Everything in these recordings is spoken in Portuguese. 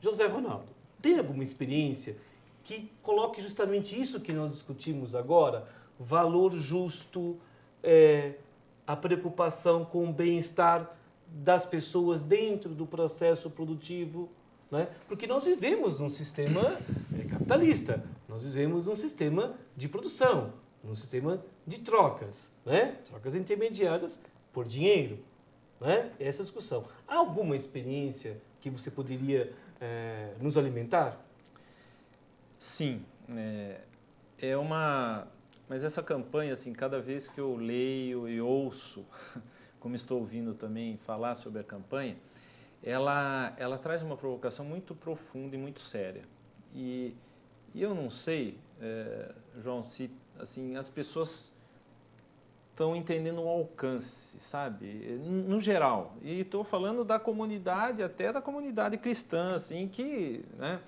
José Ronaldo, tem alguma experiência que coloque justamente isso que nós discutimos agora? Valor justo, a preocupação com o bem-estar das pessoas dentro do processo produtivo, né? Porque nós vivemos num sistema capitalista, nós vivemos num sistema de produção, num sistema de trocas, né? Trocas intermediadas por dinheiro, né? Essa discussão. Há alguma experiência que você poderia nos alimentar? Sim, mas essa campanha, assim, cada vez que eu leio e ouço, como estou ouvindo também falar sobre a campanha, ela traz uma provocação muito profunda e muito séria. E eu não sei, João, se assim, as pessoas estão entendendo o alcance, sabe? No geral. E estou falando da comunidade, até da comunidade cristã, assim, né?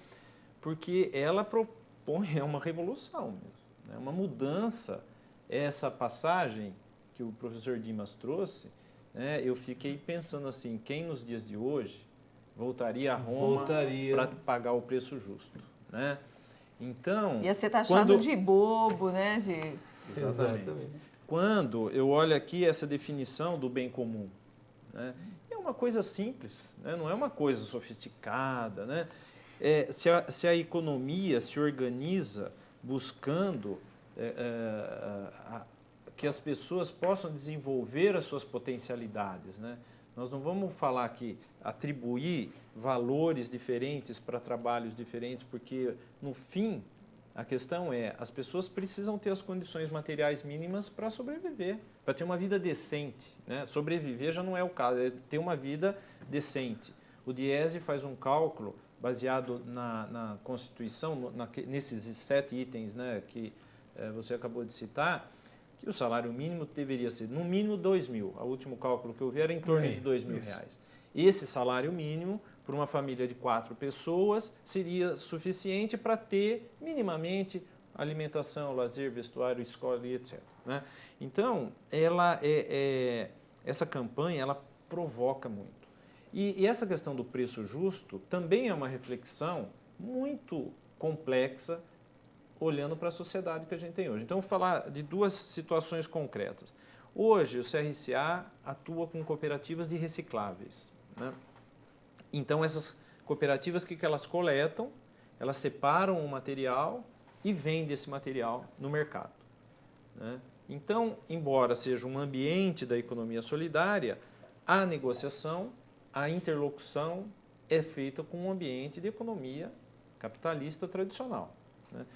Porque ela propõe uma revolução mesmo, né? Uma mudança. Essa passagem que o professor Dimas trouxe, né? Eu fiquei pensando assim, quem nos dias de hoje voltaria a Roma para pagar o preço justo, né? Então, ia ser taxado de bobo, né? Exatamente. Quando eu olho aqui essa definição do bem comum, né? É uma coisa simples, né? Não é uma coisa sofisticada, né? Se a economia se organiza buscando que as pessoas possam desenvolver as suas potencialidades, né? Nós não vamos falar que atribuir valores diferentes para trabalhos diferentes, porque, no fim, a questão as pessoas precisam ter as condições materiais mínimas para sobreviver, para ter uma vida decente, né? Sobreviver já não é o caso, é ter uma vida decente. O Diese faz um cálculo baseado na Constituição, nesses 7 itens, né, que você acabou de citar, que o salário mínimo deveria ser, no mínimo, 2.000. O último cálculo que eu vi era em torno de R$2.000. Esse salário mínimo, para uma família de 4 pessoas, seria suficiente para ter, minimamente, alimentação, lazer, vestuário, escola e etc. Né? Então, essa campanha ela provoca muito. E essa questão do preço justo também é uma reflexão muito complexa, olhando para a sociedade que a gente tem hoje. Então, vou falar de 2 situações concretas. Hoje, o CRCA atua com cooperativas de recicláveis, né? Então, essas cooperativas, o que elas coletam? Elas separam o material e vendem esse material no mercado, né? Então, embora seja um ambiente da economia solidária, a negociação, a interlocução é feita com um ambiente de economia capitalista tradicional, né?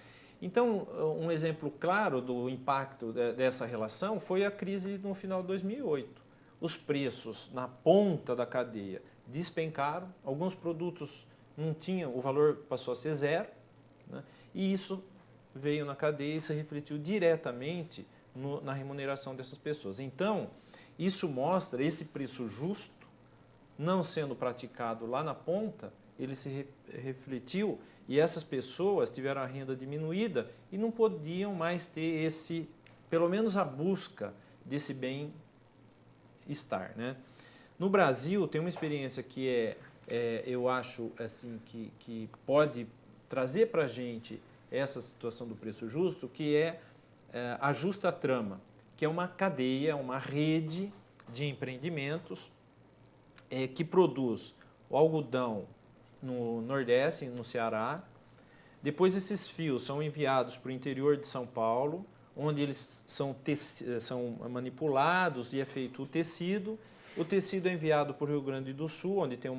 Então, um exemplo claro do impacto dessa relação foi a crise no final de 2008. Os preços na ponta da cadeia despencaram, alguns produtos não tinham, o valor passou a ser 0, né? E isso veio na cadeia e se refletiu diretamente na remuneração dessas pessoas. Então, isso mostra esse preço justo, não sendo praticado lá na ponta, ele se refletiu e essas pessoas tiveram a renda diminuída e não podiam mais ter pelo menos a busca desse bem-estar, né? No Brasil, tem uma experiência que eu acho assim, que pode trazer para a gente essa situação do preço justo, que a Justa Trama, que é uma cadeia, uma rede de empreendimentos que produz o algodão no Nordeste, no Ceará. Depois esses fios são enviados para o interior de São Paulo, onde eles são manipulados e é feito o tecido. O tecido é enviado para o Rio Grande do Sul, onde tem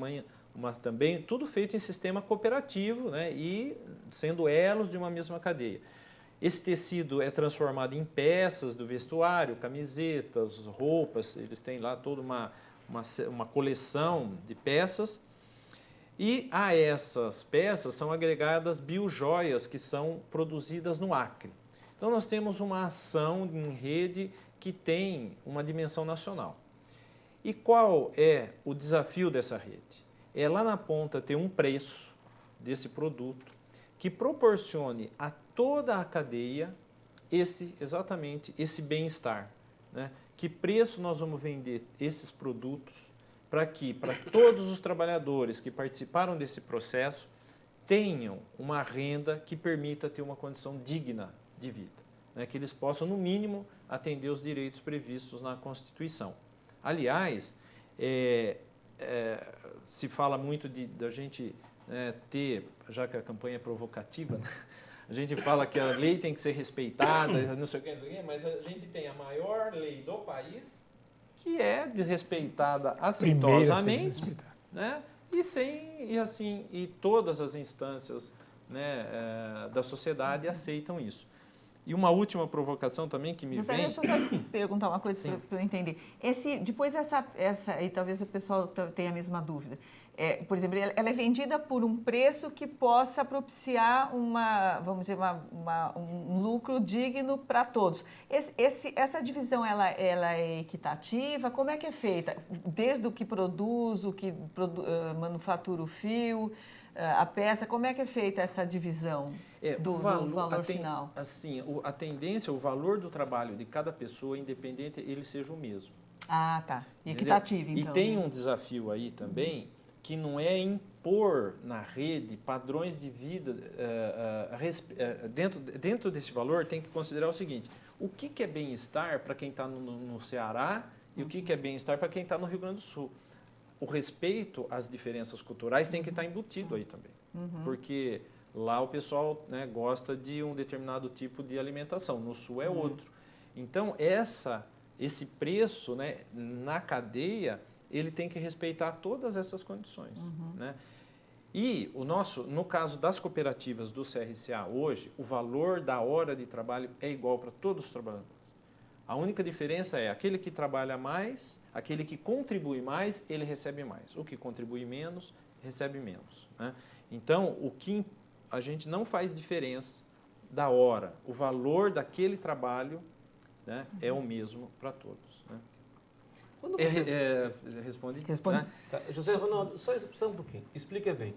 também, tudo feito em sistema cooperativo, né, e sendo elos de uma mesma cadeia. Esse tecido é transformado em peças do vestuário, camisetas, roupas, eles têm lá toda uma coleção de peças. E a essas peças são agregadas biojoias que são produzidas no Acre. Então, nós temos uma ação em rede que tem uma dimensão nacional. E qual é o desafio dessa rede? É lá na ponta ter um preço desse produto que proporcione a toda a cadeia exatamente esse bem-estar, né? Que preço nós vamos vender esses produtos, para que, para todos os trabalhadores que participaram desse processo, tenham uma renda que permita ter uma condição digna de vida, né? Que eles possam, no mínimo, atender os direitos previstos na Constituição. Aliás, se fala muito da gente ter, já que a campanha é provocativa, né? A gente fala que a lei tem que ser respeitada, não sei o que, mas a gente tem a maior lei do país, que é respeitada aceitosamente, né? E todas as instâncias, né, da sociedade aceitam isso. E uma última provocação também que me José, vem... deixa eu só perguntar uma coisa para eu entender. Depois e talvez o pessoal tenha a mesma dúvida. Por exemplo, ela é vendida por um preço que possa propiciar vamos dizer, um lucro digno para todos. Essa divisão, ela é equitativa? Como é que é feita? Desde o que produz, manufatura o fio, a peça, como é que é feita essa divisão do valor final? Assim, a tendência, o valor do trabalho de cada pessoa, independente, ele seja o mesmo. Ah, tá. E equitativo, então. E tem um desafio aí também, que não é impor na rede padrões de vida. Dentro desse valor, tem que considerar o seguinte: o que é bem-estar para quem está no Ceará e o que é bem-estar para quem está no Rio Grande do Sul. O respeito às diferenças culturais tem que estar embutido aí também, porque lá o pessoal, né, gosta de um determinado tipo de alimentação, no Sul é outro. Então, esse preço, né, na cadeia, ele tem que respeitar todas essas condições, né? E no caso das cooperativas do CRCA hoje, o valor da hora de trabalho é igual para todos os trabalhadores. A única diferença é aquele que trabalha mais, aquele que contribui mais, ele recebe mais. O que contribui menos, recebe menos, né? Então, a gente não faz diferença da hora. O valor daquele trabalho, né, é o mesmo para todos, né? Responde? Responde. Né? Tá, José Ronaldo, só um pouquinho. Explica bem.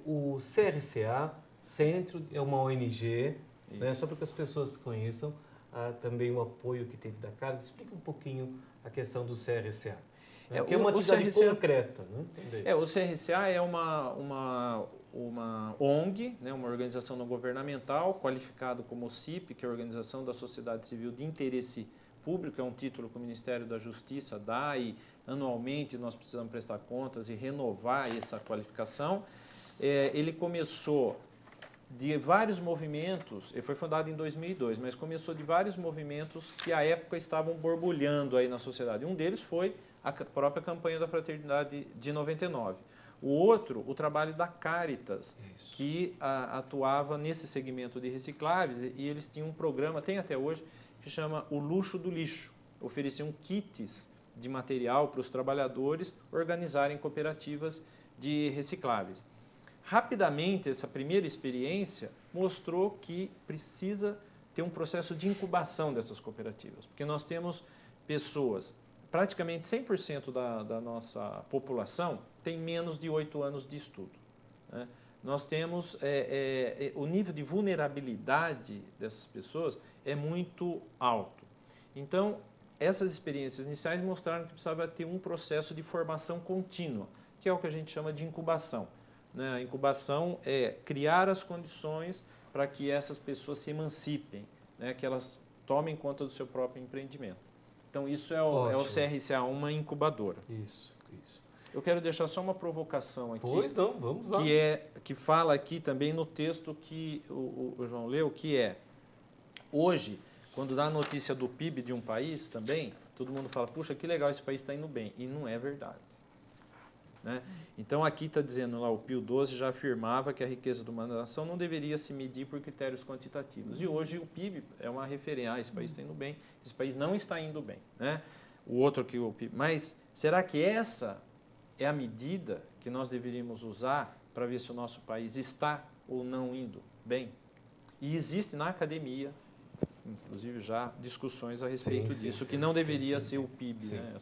O CRCA, Centro, é uma ONG, né, só para que as pessoas conheçam, também o apoio que teve da Caritas. Explica um pouquinho a questão do CRCA. Né, que é uma atividade concreta. Né? O CRCA é uma ONG, né, uma organização não governamental, qualificado como OCIP, que é a Organização da Sociedade Civil de Interesse Público, é um título que o Ministério da Justiça dá e anualmente nós precisamos prestar contas e renovar essa qualificação. Ele começou de vários movimentos, ele foi fundado em 2002, mas começou de vários movimentos que à época estavam borbulhando aí na sociedade. Um deles foi a própria campanha da Fraternidade de 99. O outro, o trabalho da Caritas, que atuava nesse segmento de recicláveis, e eles tinham um programa, tem até hoje, que chama O Luxo do Lixo. Ofereciam kits de material para os trabalhadores organizarem cooperativas de recicláveis. Rapidamente, essa primeira experiência mostrou que precisa ter um processo de incubação dessas cooperativas, porque nós temos pessoas, praticamente 100% da nossa população tem menos de 8 anos de estudo, né? Nós temos o nível de vulnerabilidade dessas pessoas é muito alto. Então, essas experiências iniciais mostraram que precisava ter um processo de formação contínua, que é o que a gente chama de incubação, né? A incubação é criar as condições para que essas pessoas se emancipem, né? Que elas tomem conta do seu próprio empreendimento. Então, isso é o CRCA, uma incubadora. Isso. Eu quero deixar só uma provocação aqui. Pois não, vamos lá. Que fala aqui também no texto que o João leu, que é, hoje, quando dá a notícia do PIB de um país também, todo mundo fala, puxa, que legal, esse país está indo bem. E não é verdade, né? Então, aqui está dizendo lá, o Pio XII já afirmava que a riqueza de uma nação não deveria se medir por critérios quantitativos. E hoje o PIB é uma referência, esse país está indo bem, esse país não está indo bem, né? O outro que o PIB... Mas será que essa é a medida que nós deveríamos usar para ver se o nosso país está ou não indo bem? E existe na academia, inclusive já, discussões a respeito disso, que não deveria ser o PIB, né?